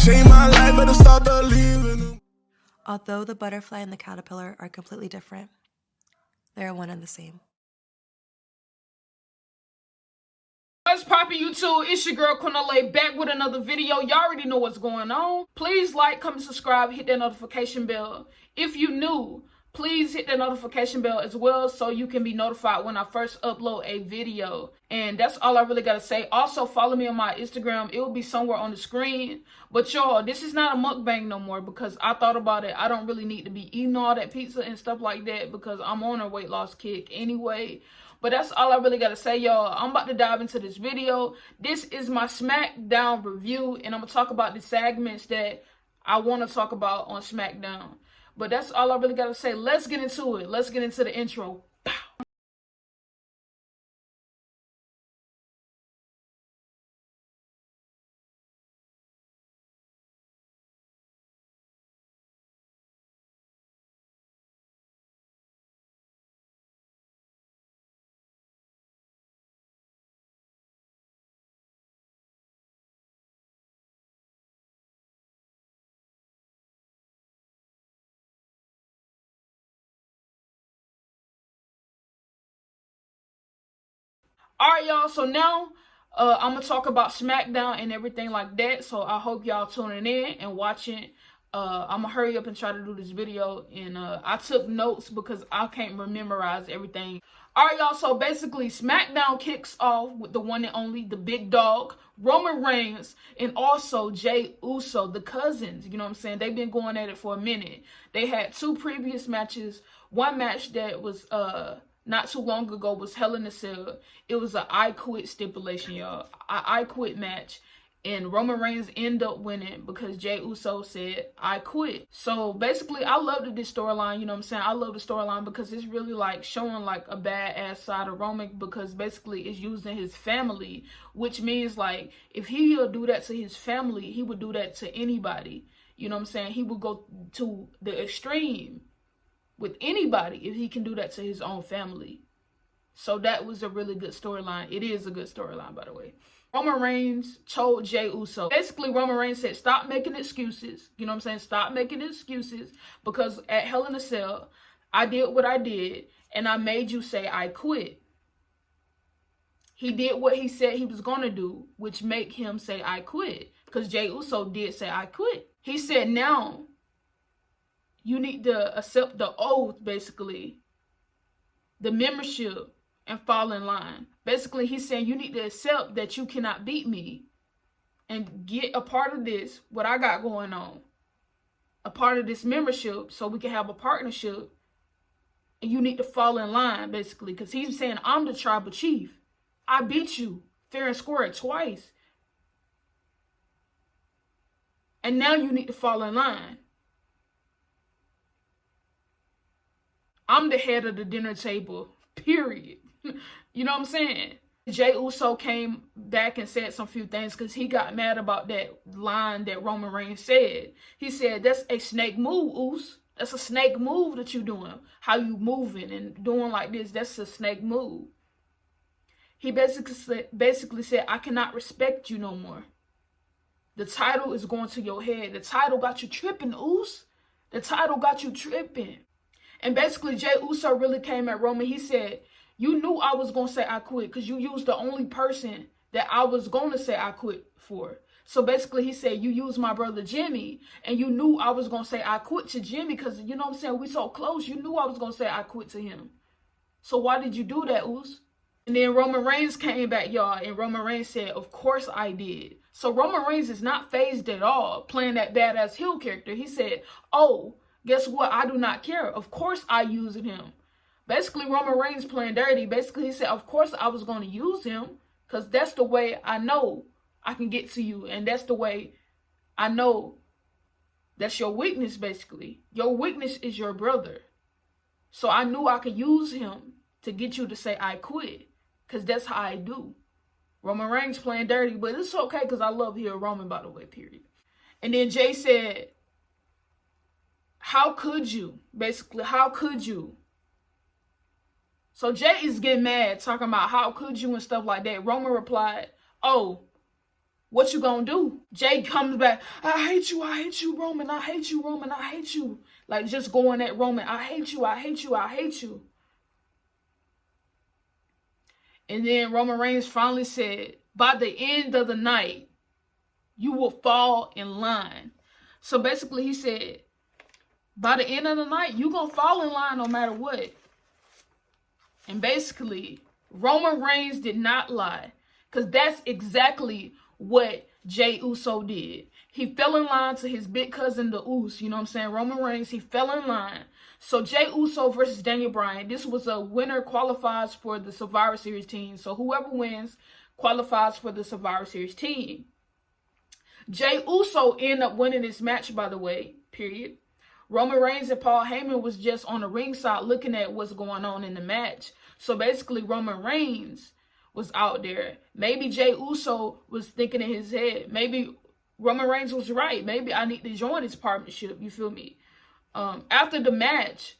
Changed my life at the start believing. Although the butterfly and the caterpillar are completely different, they are one and the same. What's poppin' YouTube? It's your girl Cornelia back with another video. Y'all already know what's going on. Please like, comment, subscribe, hit that notification bell. If you new, please hit that notification bell as well so you can be notified when I first upload a video. And that's all I really gotta say. Also, follow me on my Instagram. It will be somewhere on the screen. But y'all, this is not a mukbang no more because I thought about it. I don't really need to be eating all that pizza and stuff like that because I'm on a weight loss kick anyway. But that's all I really gotta say, y'all. I'm about to dive into this video. This is my SmackDown review, and I'm gonna talk about the segments that I want to talk about on SmackDown. But that's all I really gotta say. Let's get into it. Let's get into the intro. Alright, y'all, so now I'm going to talk about SmackDown and everything like that. So I hope y'all tuning in and watching. I'm going to hurry up and try to do this video. And I took notes because I can't memorize everything. Alright, y'all, so basically SmackDown kicks off with the one and only, the big dog, Roman Reigns, and also Jey Uso, the cousins. You know what I'm saying? They've been going at it for a minute. They had two previous matches. One match that was not too long ago was Hell in a Cell. It was an I Quit stipulation, y'all. I Quit match. And Roman Reigns ended up winning because Jey Uso said, I quit. So basically, I loved this storyline, you know what I'm saying? I love the storyline because it's really like showing like a badass side of Roman because basically it's using his family, which means like if he would do that to his family, he would do that to anybody. You know what I'm saying? He would go to the extreme with anybody if he can do that to his own family. So that was a really good storyline. It is a good storyline, by the way. Roman Reigns told Jey Uso. Basically, Roman Reigns said, stop making excuses. You know what I'm saying? Stop making excuses because at Hell in a Cell, I did what I did and I made you say I quit. He did what he said he was going to do, which made him say I quit because Jey Uso did say I quit. He said, now you need to accept the oath, basically, the membership, and fall in line. Basically, he's saying you need to accept that you cannot beat me and get a part of this, what I got going on, a part of this membership so we can have a partnership, and you need to fall in line, basically, because he's saying, I'm the tribal chief. I beat you fair and square twice. And now you need to fall in line. I'm the head of the dinner table, period. You know what I'm saying? Jey Uso came back and said some few things because he got mad about that line that Roman Reigns said. He said, that's a snake move, Us. That's a snake move that you doing. How you moving and doing like this, that's a snake move. He basically said, I cannot respect you no more. The title is going to your head. The title got you tripping, Us. The title got you tripping. And basically, Jey Uso really came at Roman. He said, you knew I was going to say I quit because you used the only person that I was going to say I quit for. So basically, he said, you used my brother Jimmy, and you knew I was going to say I quit to Jimmy because, you know what I'm saying, we so close. You knew I was going to say I quit to him. So why did you do that, Us? And then Roman Reigns came back, y'all, and Roman Reigns said, of course I did. So Roman Reigns is not fazed at all playing that badass heel character. He said, oh, guess what? I do not care. Of course I used him. Basically, Roman Reigns playing dirty. Basically, he said, of course I was going to use him because that's the way I know I can get to you. And that's the way I know that's your weakness, basically. Your weakness is your brother. So I knew I could use him to get you to say I quit because that's how I do. Roman Reigns playing dirty, but it's okay because I love heel Roman, by the way, period. And then Jey said, how could you? Basically, how could you? So Jey is getting mad, talking about how could you and stuff like that. Roman replied, oh, What you gonna do? Jey comes back. I hate you, Roman. I hate you, Roman. I hate you. Like, just going at Roman. I hate you, I hate you, I hate you. And then Roman Reigns finally said, by the end of the night, you will fall in line. So basically he said, by the end of the night, you gonna fall in line no matter what. And basically, Roman Reigns did not lie. Because that's exactly what Jey Uso did. He fell in line to his big cousin, the Uso. You know what I'm saying? Roman Reigns, he fell in line. So Jey Uso versus Daniel Bryan. This was a winner qualifies for the Survivor Series team. So whoever wins qualifies for the Survivor Series team. Jey Uso ended up winning this match, by the way, period. Roman Reigns and Paul Heyman was just on the ringside looking at what's going on in the match. So basically, Roman Reigns was out there. Maybe Jey Uso was thinking in his head, maybe Roman Reigns was right. Maybe I need to join this partnership. You feel me? After the match,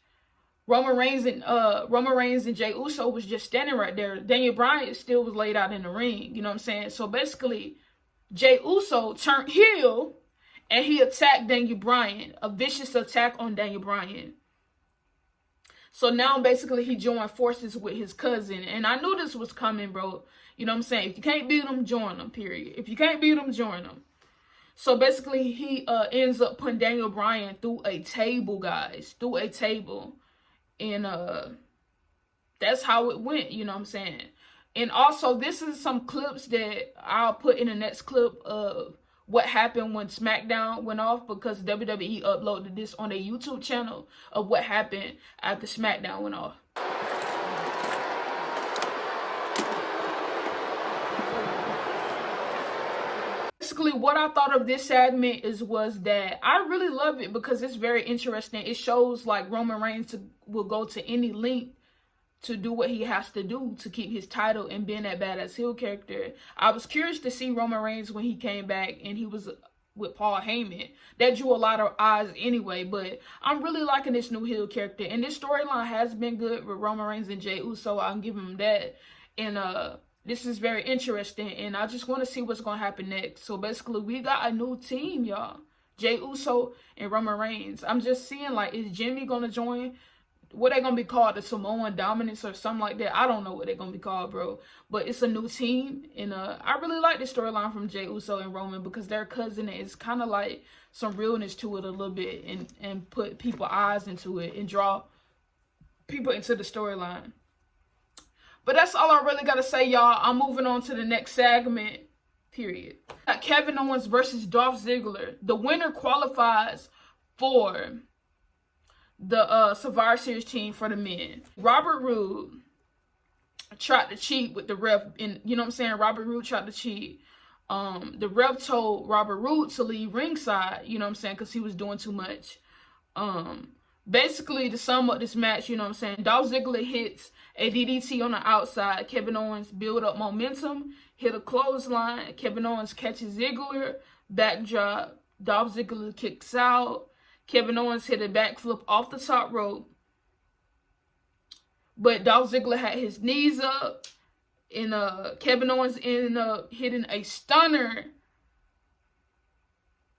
Roman Reigns and Jey Uso was just standing right there. Daniel Bryan still was laid out in the ring. You know what I'm saying? So basically, Jey Uso turned heel and he attacked Daniel Bryan. A vicious attack on Daniel Bryan. So now basically he joined forces with his cousin. And I knew this was coming, bro. You know what I'm saying? If you can't beat him, join him, period. If you can't beat him, join him. So basically he ends up putting Daniel Bryan through a table, guys. Through a table. And that's how it went, you know what I'm saying? And also, this is some clips that I'll put in the next clip of what happened when SmackDown went off, because WWE uploaded this on their YouTube channel of what happened after SmackDown went off. Basically, what I thought of this segment was that I really love it because it's very interesting. It shows like Roman Reigns will go to any length to do what he has to do to keep his title and being that badass heel character. I was curious to see Roman Reigns when he came back and he was with Paul Heyman. That drew a lot of eyes anyway, but I'm really liking this new heel character. And this storyline has been good with Roman Reigns and Jey Uso. I'll give him that. And this is very interesting, and I just want to see what's going to happen next. So basically, we got a new team, y'all. Jey Uso and Roman Reigns. I'm just seeing, like, is Jimmy going to join? What they going to be called? The Samoan Dominance or something like that? I don't know what they're going to be called, bro. But it's a new team, and I really like the storyline from Jey Uso and Roman because their cousin is kind of like some realness to it a little bit and put people's eyes into it and draw people into the storyline. But that's all I really got to say, y'all. I'm moving on to the next segment, period. Got Kevin Owens versus Dolph Ziggler. The winner qualifies for the Survivor Series team for the men. Robert Roode tried to cheat with the ref. And you know what I'm saying? Robert Roode tried to cheat. The ref told Robert Roode to leave ringside, you know what I'm saying? Because he was doing too much. Basically, to sum up this match, you know what I'm saying? Dolph Ziggler hits a DDT on the outside. Kevin Owens build up momentum, hit a clothesline. Kevin Owens catches Ziggler, backdrop. Dolph Ziggler kicks out. Kevin Owens hit a backflip off the top rope. But Dolph Ziggler had his knees up. And Kevin Owens ended up hitting a stunner.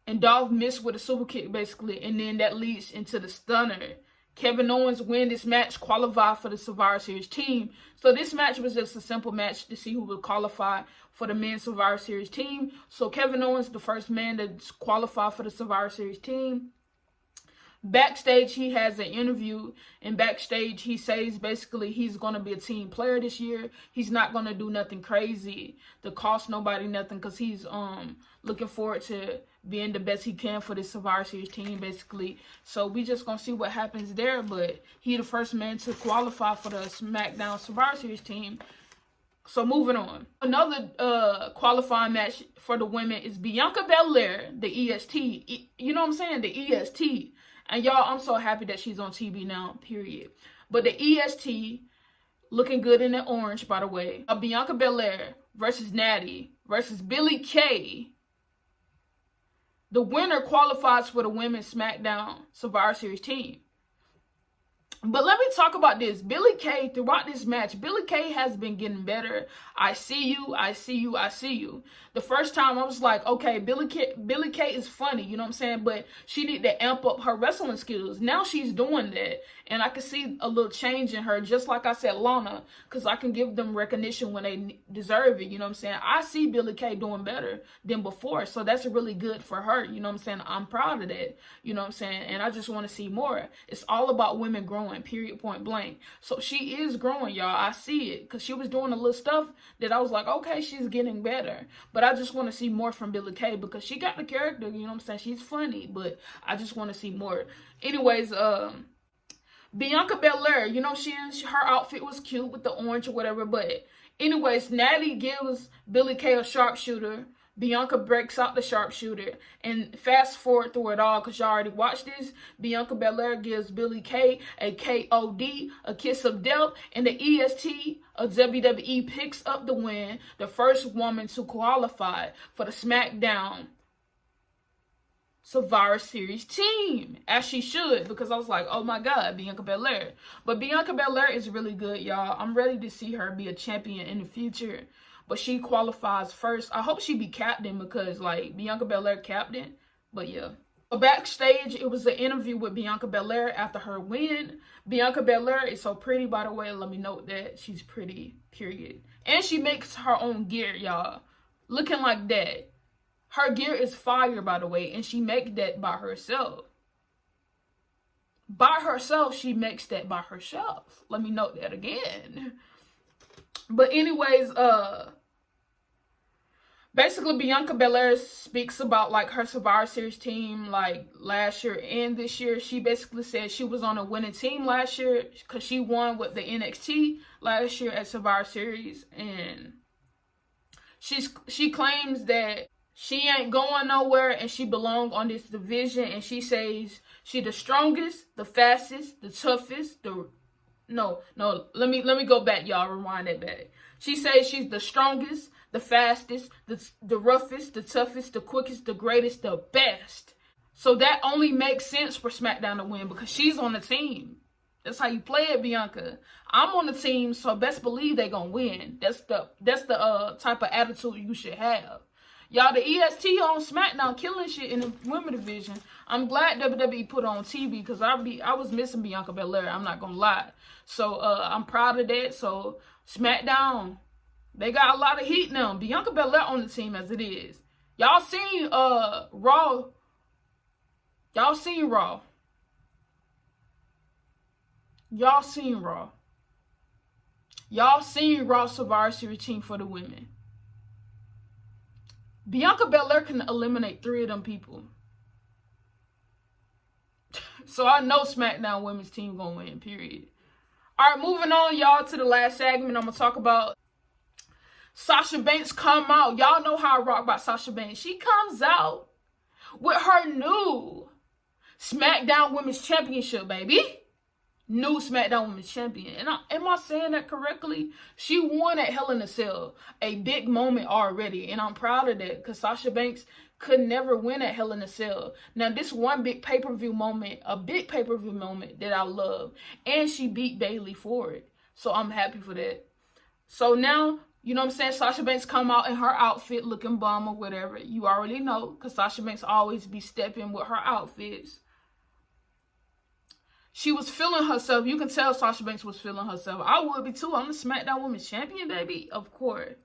And Dolph missed with a super kick, basically. And then that leads into the stunner. Kevin Owens win this match, qualify for the Survivor Series team. So this match was just a simple match to see who would qualify for the men's Survivor Series team. So Kevin Owens, the first man to qualify for the Survivor Series team. Backstage, he has an interview, and backstage he says basically he's going to be a team player this year. He's not going to do nothing crazy to cost nobody nothing because he's looking forward to being the best he can for this Survivor Series team, basically. So we just going to see what happens there, but he the first man to qualify for the SmackDown Survivor Series team. So moving on. Another qualifying match for the women is Bianca Belair, the EST. You know what I'm saying? The EST. And y'all, I'm so happy that she's on TV now, period. But the EST, looking good in the orange, by the way. Bianca Belair versus Natty versus Billie Kay. The winner qualifies for the Women's SmackDown Survivor Series team. But let me talk about this. Billie Kay, throughout this match, Billie Kay has been getting better. I see you, I see you, I see you. The first time I was like, okay, Billie Kay is funny, you know what I'm saying? But she need to amp up her wrestling skills. Now she's doing that. And I can see a little change in her, just like I said, Lana, because I can give them recognition when they deserve it, you know what I'm saying? I see Billie Kay doing better than before, so that's really good for her, you know what I'm saying? I'm proud of that, you know what I'm saying? And I just want to see more. It's all about women growing, period, point blank. So she is growing, y'all. I see it, because she was doing a little stuff that I was like, okay, she's getting better. But I just want to see more from Billie Kay, because she got the character, you know what I'm saying? She's funny, but I just want to see more. Anyways, Bianca Belair, you know, her outfit was cute with the orange or whatever, but anyways, Natty gives Billie Kay a sharpshooter. Bianca breaks out the sharpshooter, and fast forward through it all, because y'all already watched this. Bianca Belair gives Billie Kay a KOD, a kiss of death, and the EST of WWE picks up the win, the first woman to qualify for the SmackDown Survivor Series team, as she should, because I was like, oh my God, Bianca Belair. But Bianca Belair is really good, y'all. I'm ready to see her be a champion in the future, but she qualifies first. I hope she be captain, because like Bianca Belair captain, but yeah. So backstage, it was an interview with Bianca Belair after her win. Bianca Belair is so pretty, by the way. Let me note that she's pretty, period. And she makes her own gear, y'all. Looking like that. Her gear is fire, by the way, and she makes that by herself. By herself, she makes that by herself. Let me note that again. But anyways, basically Bianca Belair speaks about like her Survivor Series team, like last year and this year. She basically said she was on a winning team last year, because she won with the NXT last year at Survivor Series, and she claims that she ain't going nowhere and she belongs on this division, and she says she the strongest, the fastest, the toughest, let me go back, y'all. Rewind that back. She says she's the strongest, the fastest, the roughest, the toughest, the quickest, the greatest, the best. So that only makes sense for SmackDown to win, because she's on the team. That's how you play it, Bianca. I'm on the team, so best believe they gonna win. That's the type of attitude you should have. Y'all, the EST on SmackDown killing shit in the women division. I'm glad WWE put on TV, because I was missing Bianca Belair. I'm not gonna lie. So I'm proud of that. So SmackDown, they got a lot of heat now. Bianca Belair on the team as it is. Y'all seen Raw. Y'all seen Raw. Y'all seen Raw. Y'all seen Raw Survivor Series team for the women. Bianca Belair can eliminate 3 of them people. So I know SmackDown women's team gonna win, period. Alright, moving on, y'all, to the last segment. I'm gonna talk about Sasha Banks come out. Y'all know how I rock about Sasha Banks. She comes out with her new SmackDown Women's Championship, baby. New SmackDown Women's Champion. And am I saying that correctly? She won at Hell in a Cell. A big moment already. And I'm proud of that, because Sasha Banks could never win at Hell in a Cell. Now, this one big pay-per-view moment, a big pay-per-view moment that I love. And she beat Bayley for it. So I'm happy for that. So now, you know what I'm saying? Sasha Banks come out in her outfit looking bum or whatever. You already know, because Sasha Banks always be stepping with her outfits. She was feeling herself. You can tell Sasha Banks was feeling herself. I would be too. I'm the SmackDown Women's Champion, baby. Of course.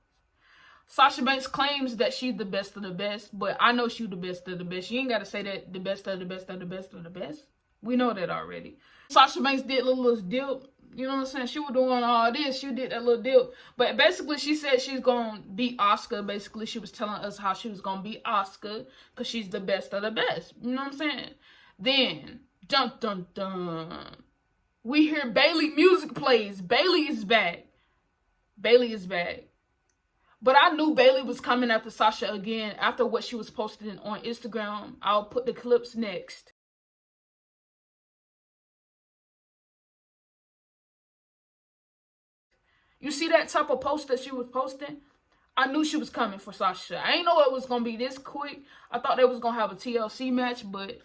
Sasha Banks claims that she's the best of the best, but I know she's the best of the best. She ain't got to say that the best of the best of the best of the best. We know that already. Sasha Banks did a little dip. You know what I'm saying? She was doing all this. She did that little dip. But basically, she said she's going to beat Asuka. Basically, she was telling us how she was going to beat Asuka, because she's the best of the best. You know what I'm saying? Then, dun dun dun, we hear Bayley music plays. Bayley is back. Bayley is back. But I knew Bayley was coming after Sasha again after what she was posting on Instagram. I'll put the clips next. You see that type of post that she was posting? I knew she was coming for Sasha. I ain't know it was going to be this quick. I thought they was going to have a TLC match, but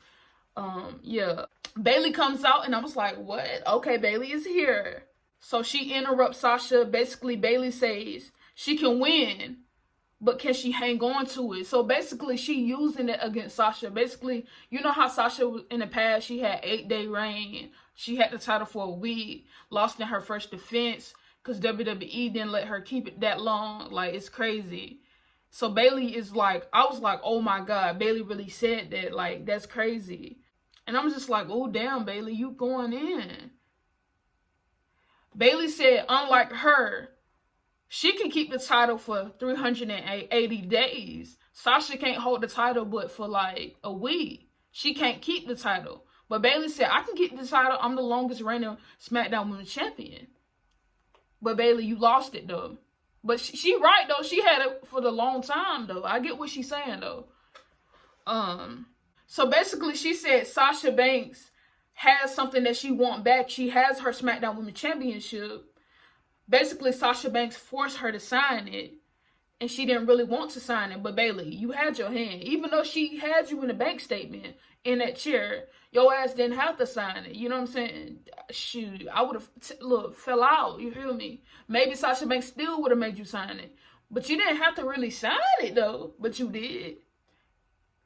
yeah. Bayley comes out, and I was like, what? Okay, Bayley is here. So she interrupts Sasha. Basically, Bayley says she can win, but can she hang on to it? So basically, she using it against Sasha. Basically, you know how Sasha in the past, she had 8-day reign. She had the title for a week, lost in her first defense because WWE didn't let her keep it that long. Like, it's crazy. So Bayley is like, I was like, oh my God, Bayley really said that. Like, that's crazy. And I'm just like, oh damn, Bayley, you going in. Bayley said, unlike her, she can keep the title for 380 days. Sasha can't hold the title but for like a week. She can't keep the title. But Bayley said, I can keep the title. I'm the longest reigning SmackDown Women's Champion. But Bayley, you lost it though. But she right though. She had it for the long time though. I get what she's saying though. So basically she said Sasha Banks has something that she wants back. She has her SmackDown Women's Championship. Basically, Sasha Banks forced her to sign it, and she didn't really want to sign it. But Bayley, you had your hand. Even though she had you in the bank statement in that chair, your ass didn't have to sign it. You know what I'm saying? Shoot, I would have fell out. You feel me? Maybe Sasha Banks still would have made you sign it, but you didn't have to really sign it though. But you did.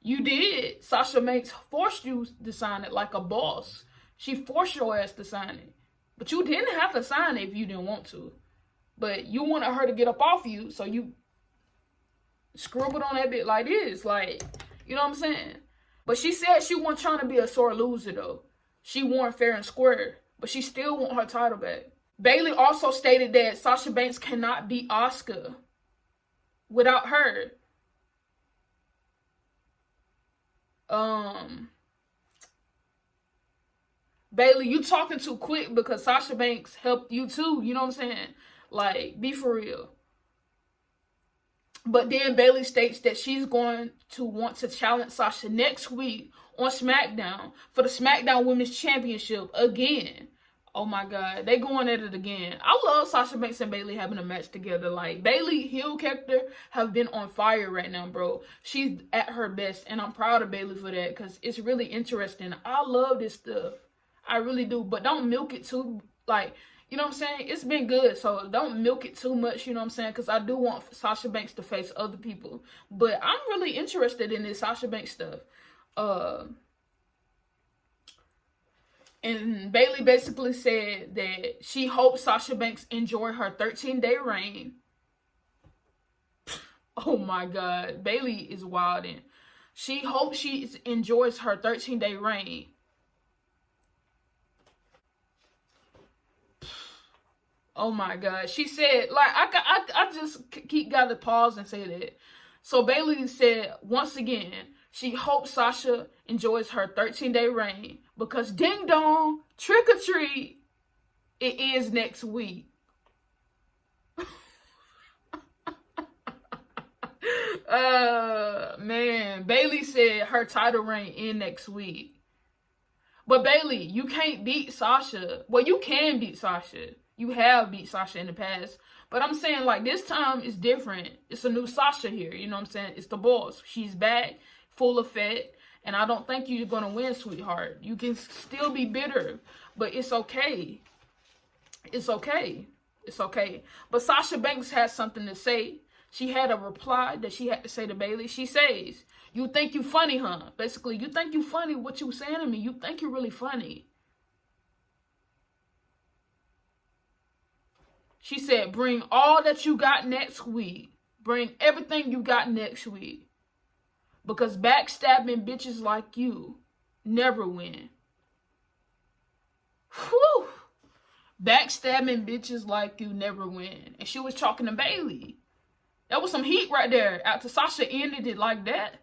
You did. Sasha Banks forced you to sign it like a boss. She forced your ass to sign it. But you didn't have to sign it if you didn't want to. But you wanted her to get up off you, so you scribbled on that bit like this. Like, you know what I'm saying? But she said she wasn't trying to be a sore loser, though. She won fair and square. But she still want her title back. Bayley also stated that Sasha Banks cannot beat Asuka without her. Bayley, you talking too quick because Sasha Banks helped you too. You know what I'm saying? Like, be for real. But then Bayley states that she's going to want to challenge Sasha next week on SmackDown for the SmackDown Women's Championship again. Oh my God, they going at it again. I love Sasha Banks and Bayley having a match together. Like, Bayley heel character have been on fire right now, bro. She's at her best, and I'm proud of Bayley for that because it's really interesting. I love this stuff. I really do. But don't milk it too, like, you know what I'm saying? It's been good, so don't milk it too much, you know what I'm saying? Because I do want Sasha Banks to face other people. But I'm really interested in this Sasha Banks stuff. And Bayley basically said that she hopes Sasha Banks enjoy her 13-day reign. Oh my God. Bayley is wilding. She hopes she enjoys her 13-day reign. Oh my God. She said, like, I just gotta pause and say that. So Bayley said, once again, she hopes Sasha enjoys her 13-day reign because ding dong, trick or treat, it is next week. Man, Bayley said her title reign in next week. But Bayley, you can't beat Sasha. Well, you can beat Sasha. You have beat Sasha in the past. But I'm saying, like, this time is different. It's a new Sasha here. You know what I'm saying? It's the boss. She's back, full effect. And I don't think you're going to win, sweetheart. You can still be bitter. But it's okay. It's okay. It's okay. But Sasha Banks has something to say. She had a reply that she had to say to Bayley. She says, you think you funny, huh? Basically, you think you funny what you saying to me. You think you're really funny. She said, bring all that you got next week. Bring everything you got next week. Because backstabbing bitches like you never win. Whew. Backstabbing bitches like you never win. And she was talking to Bayley. That was some heat right there. After Sasha ended it like that.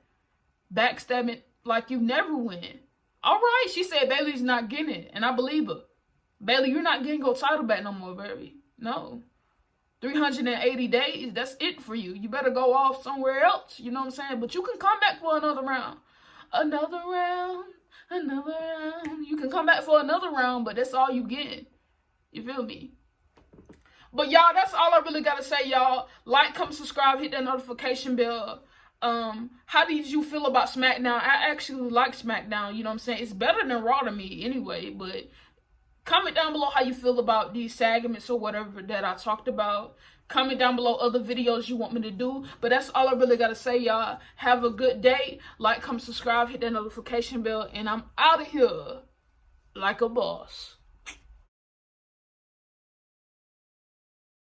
Backstabbing like you never win. All right, she said Bayley's not getting it. And I believe her. Bayley, you're not getting your title back no more, baby. No. 380 days, that's it for you. You better go off somewhere else. You know what I'm saying? But you can come back for another round. Another round. Another round. You can come back for another round, but that's all you get. You feel me? But y'all, that's all I really got to say, y'all. Like, comment, subscribe, hit that notification bell. How did you feel about SmackDown? I actually like SmackDown, you know what I'm saying? It's better than Raw to me anyway, but comment down below how you feel about these segments or whatever that I talked about. Comment down below other videos you want me to do. But that's all I really got to say, y'all. Have a good day. Like, comment, subscribe, hit that notification bell. And I'm out of here like a boss.